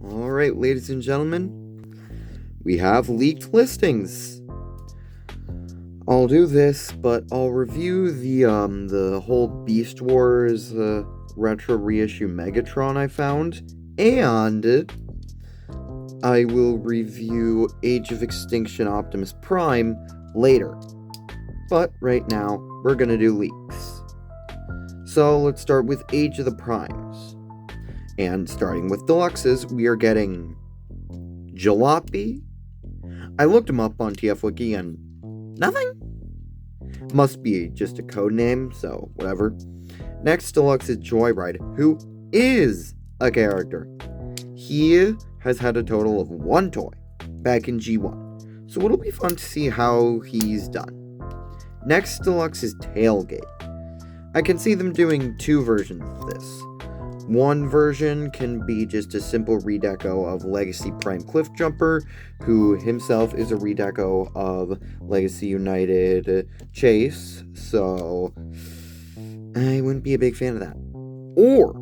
Alright, ladies and gentlemen, we have leaked listings. I'll do this, but I'll review the whole Beast Wars retro reissue Megatron I found, and I will review Age of Extinction Optimus Prime later. But right now, we're gonna do leaks. So let's start with Age of the Primes. And starting with deluxes, we are getting Jalopy. I looked him up on TF Wiki and nothing. Must be just a code name, so whatever. Next deluxe is Joyride, who is a character. He has had a total of one toy back in G1, so it'll be fun to see how he's done. Next deluxe is Tailgate. I can see them doing two versions of this. One version can be just a simple redeco of Legacy Prime Cliffjumper, who himself is a redeco of Legacy United Chase, so I wouldn't be a big fan of that. Or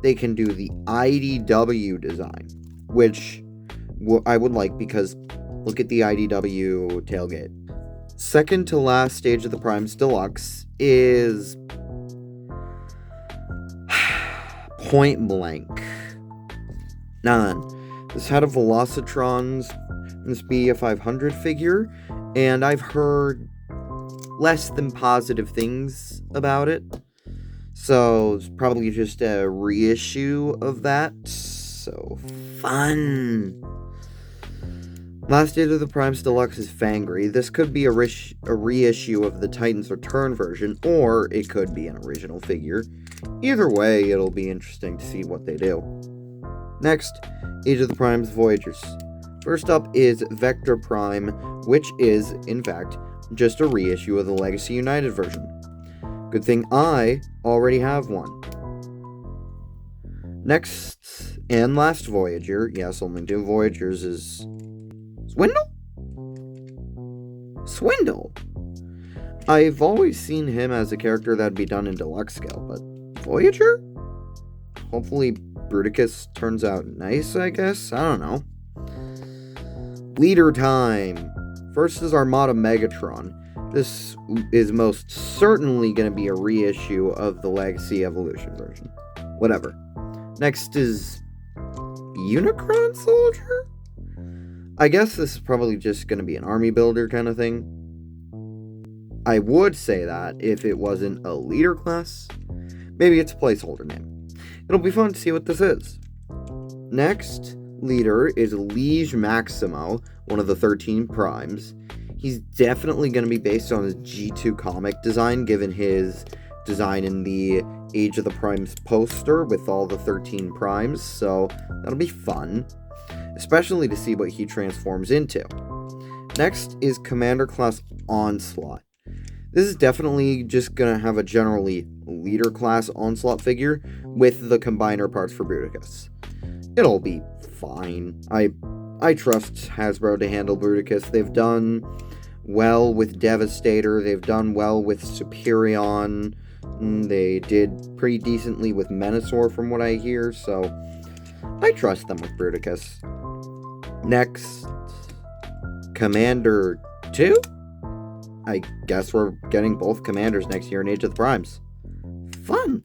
they can do the IDW design, which I would like because look at the IDW tailgate. Second to last stage of the Primes Deluxe is Point Blank. None. This had a Velocitrons, this be a 500 figure, and I've heard less than positive things about it. So it's probably just a reissue of that. So fun. Last Stage of the Primes Deluxe is Fangry. This could be a reissue of the Titans Return version, or it could be an original figure. Either way, it'll be interesting to see what they do. Next, Age of the Primes Voyagers. First up is Vector Prime, which is, in fact, just a reissue of the Legacy United version. Good thing I already have one. Next, and last Voyager, yes, only two Voyagers, is Swindle? I've always seen him as a character that'd be done in deluxe scale, but Voyager? Hopefully Bruticus turns out nice, I guess? I don't know. Leader time! First is Armada Megatron. This is most certainly going to be a reissue of the Legacy Evolution version. Whatever. Next is Unicron Soldier? I guess this is probably just going to be an army builder kind of thing. I would say that if it wasn't a leader class. Maybe it's a placeholder name. It'll be fun to see what this is. Next leader is Liege Maximo, one of the 13 primes. He's definitely going to be based on his G2 comic design, given his design in the Age of the Primes poster with all the 13 primes, so that'll be fun, especially to see what he transforms into. Next is Commander Class Onslaught. This is definitely just going to have a generally leader class Onslaught figure with the combiner parts for Bruticus. It'll be fine. I trust Hasbro to handle Bruticus. They've done well with Devastator. They've done well with Superion. They did pretty decently with Menasor from what I hear, so I trust them with Bruticus. Next, Commander 2? I guess we're getting both Commanders next year in Age of the Primes. Fun!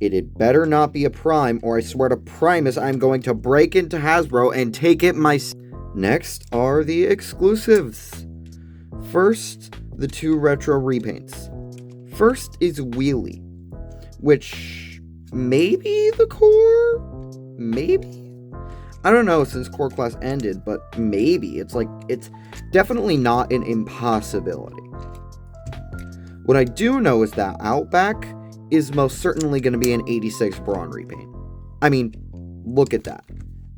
It had better not be a Prime, or I swear to Primus I'm going to break into Hasbro and take it myself. Next are the exclusives. First, the two retro repaints. First is Wheelie, which maybe the core? Maybe? I don't know since core class ended, but maybe. It's definitely not an impossibility. What I do know is that Outback is most certainly going to be an 86 Brawn repaint. I mean, look at that.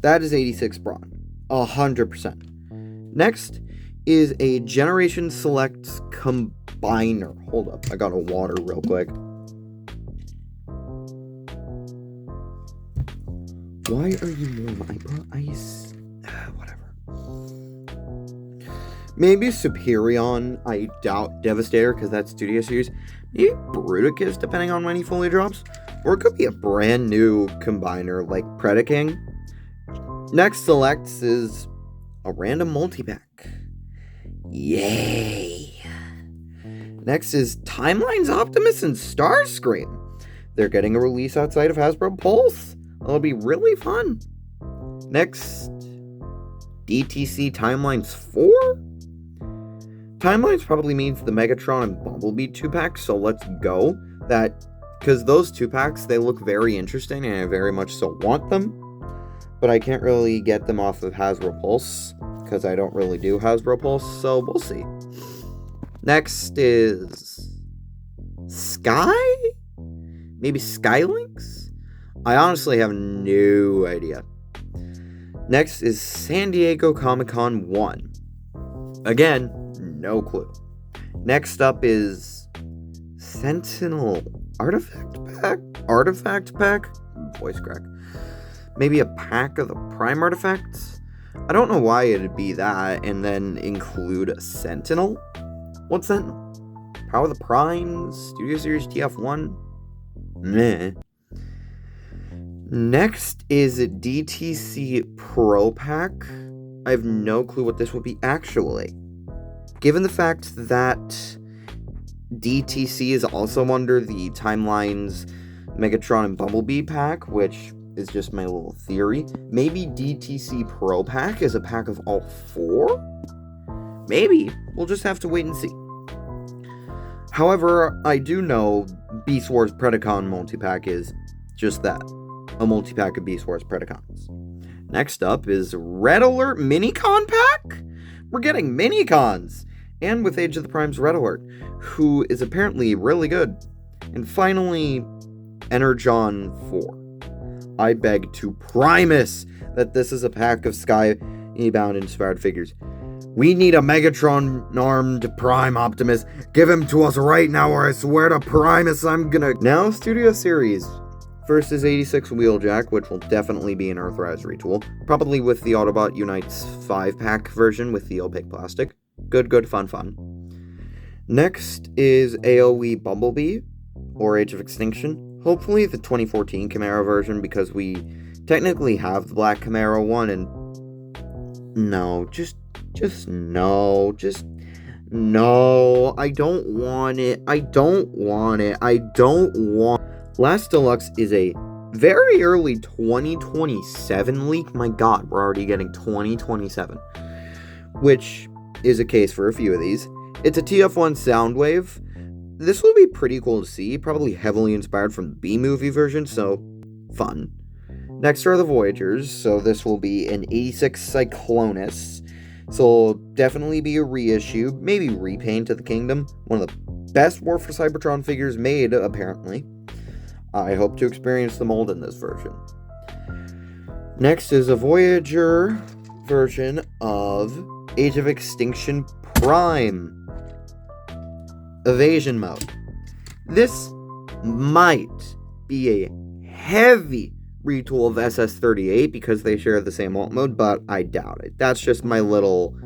That is 86 Brawn. 100%. Next is a Generation Select Combiner. Hold up, I got a water real quick. Why are you warm? I brought ice. Whatever. Maybe Superion. I doubt Devastator because that's Studio Series. Maybe Bruticus, depending on when he fully drops. Or it could be a brand new combiner like Predaking. Next selects is a random multi-pack. Yay! Next is Timeline's Optimus and Starscream. They're getting a release outside of Hasbro Pulse. It'll be really fun. Next, DTC Timelines 4? Timelines probably means the Megatron and Bumblebee 2-packs, so let's go. Because those 2-packs, they look very interesting, and I very much so want them. But I can't really get them off of Hasbro Pulse, because I don't really do Hasbro Pulse, so we'll see. Next is Sky? Maybe Skylinks? I honestly have no idea. Next is San Diego Comic-Con 1. Again, no clue. Next up is Sentinel Artifact Pack? Voice crack. Maybe a pack of the Prime Artifacts? I don't know why it'd be that and then include a Sentinel. What's Sentinel? Power of the Primes? Studio Series TF1? Meh. Next is a DTC Pro Pack. I have no clue what this would be actually. Given the fact that DTC is also under the Timelines Megatron and Bumblebee pack, which is just my little theory, maybe DTC Pro Pack is a pack of all 4? Maybe. We'll just have to wait and see. However, I do know Beast Wars Predacon multi-pack is just that. A multi-pack of Beast Wars Predacons. Next up is Red Alert Minicon Pack? We're getting Minicons! And with Age of the Prime's Red Alert, who is apparently really good. And finally, Energon 4. I beg to Primus that this is a pack of Skybound inspired figures. We need a Megatron-armed Prime Optimus. Give him to us right now, or I swear to Primus I'm gonna... Now, Studio Series. First is 86 Wheeljack, which will definitely be an Earthrise retool. Probably with the Autobot Unites 5-pack version with the opaque plastic. Good, fun. Next is AOE Bumblebee, or Age of Extinction. Hopefully the 2014 Camaro version, because we technically have the Black Camaro one, and... No, just no, I don't want it. Last Deluxe is a very early 2027 leak. My god, we're already getting 2027. Which is a case for a few of these. It's a TF1 Soundwave. This will be pretty cool to see, probably heavily inspired from the B-movie version, so fun. Next are the Voyagers, so this will be an 86 Cyclonus. So it'll definitely be a reissue, maybe repaint of the Kingdom. One of the best War for Cybertron figures made, apparently. I hope to experience the mold in this version. Next is a Voyager version of Age of Extinction Prime. Evasion mode. This might be a heavy retool of SS-38 because they share the same alt mode, but I doubt it. That's just my little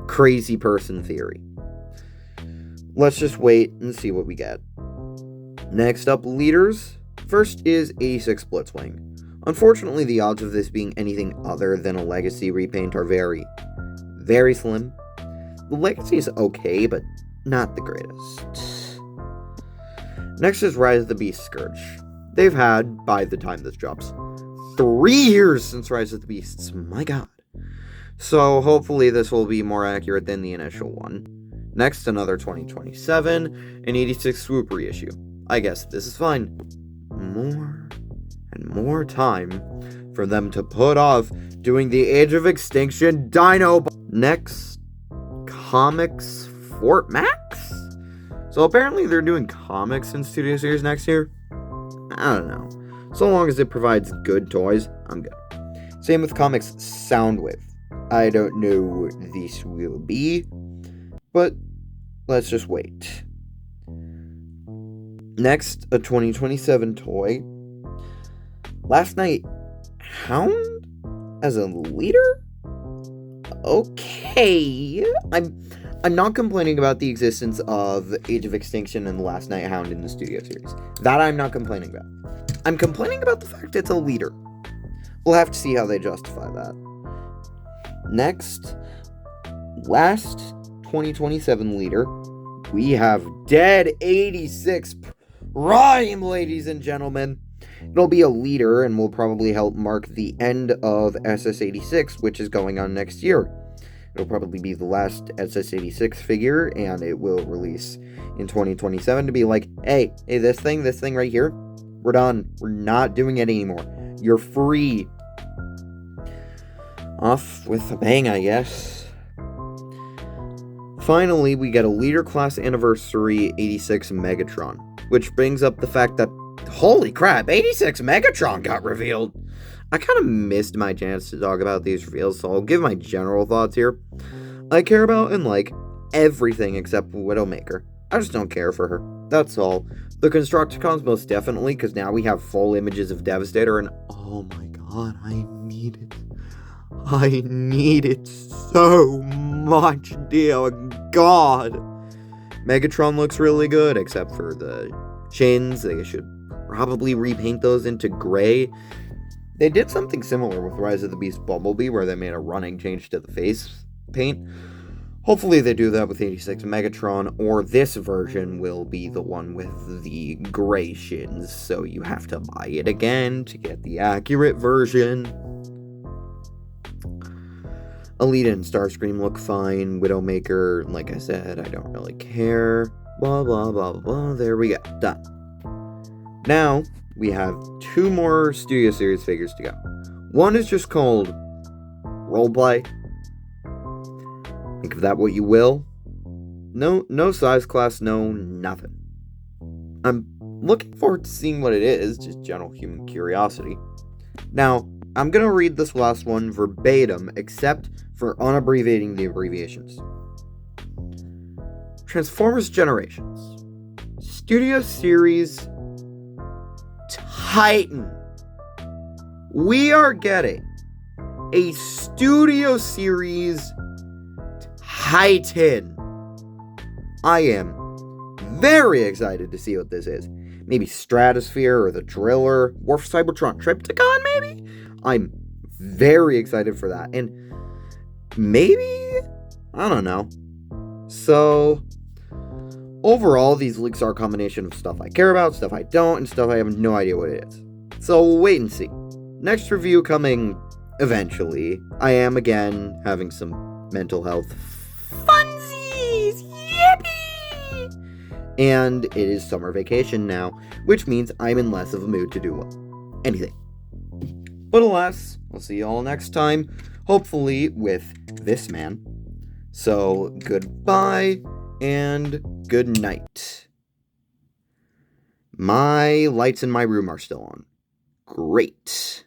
crazy person theory. Let's just wait and see what we get. Next up, leaders. First is 86 Blitzwing. Unfortunately, the odds of this being anything other than a legacy repaint are very, very slim. The legacy is okay, but not the greatest. Next is Rise of the Beast Scourge. They've had, by the time this drops, 3 years since Rise of the Beasts. My god. So hopefully this will be more accurate than the initial one. Next, another 2027, an 86 Swoop reissue. I guess this is fine. More and more time for them to put off doing the Age of Extinction Dino. Next, Comics Fort Max? So apparently they're doing comics in Studio Series next year. I don't know. So long as it provides good toys, I'm good. Same with Comics Soundwave. I don't know what this will be, but let's just wait. Next, a 2027 toy. Last Night Hound as a leader? Okay. I'm not complaining about the existence of Age of Extinction and the Last Night Hound in the Studio Series. That I'm not complaining about. I'm complaining about the fact it's a leader. We'll have to see how they justify that. Next, last 2027 leader, we have Dead 86 Prime, ladies and gentlemen. It'll be a leader and will probably help mark the end of SS86, which is going on next year. It'll probably be the last SS86 figure, and it will release in 2027 to be like, hey, this thing right here, we're done. We're not doing it anymore. You're free. Off with a bang, I guess. Finally, we get a Leader Class Anniversary 86 Megatron, which brings up the fact that, holy crap, 86 Megatron got revealed. I kind of missed my chance to talk about these reveals, so I'll give my general thoughts here. I care about and like everything except Widowmaker. I just don't care for her. That's all. The Constructicons most definitely, because now we have full images of Devastator, and oh my god, I need it. I need it so much, dear god. Megatron looks really good, except for the chins. They should probably repaint those into gray. They did something similar with Rise of the Beast Bumblebee, where they made a running change to the face paint. Hopefully they do that with 86 Megatron, or this version will be the one with the gray shins, so you have to buy it again to get the accurate version. Alita and Starscream look fine. Widowmaker, like I said, I don't really care. Blah, blah, blah, blah, blah. There we go. Done. Now, we have 2 more Studio Series figures to go. One is just called Roleplay. Think of that what you will. No size class, no nothing. I'm looking forward to seeing what it is, just general human curiosity. Now, I'm going to read this last one verbatim, except for unabbreviating the abbreviations. Transformers Generations. Studio Series Titan. We are getting a Studio Series Titan. I am very excited to see what this is. Maybe Stratosphere or the Driller, Worf Cybertron Triptychon, maybe? I'm very excited for that. And maybe, I don't know. So, overall, these leaks are a combination of stuff I care about, stuff I don't, and stuff I have no idea what it is. So, we'll wait and see. Next review coming eventually. I am, again, having some mental health funsies. Yippee! And it is summer vacation now, which means I'm in less of a mood to do anything. But alas, I'll see you all next time, hopefully with this man. So, goodbye and good night. My lights in my room are still on. Great.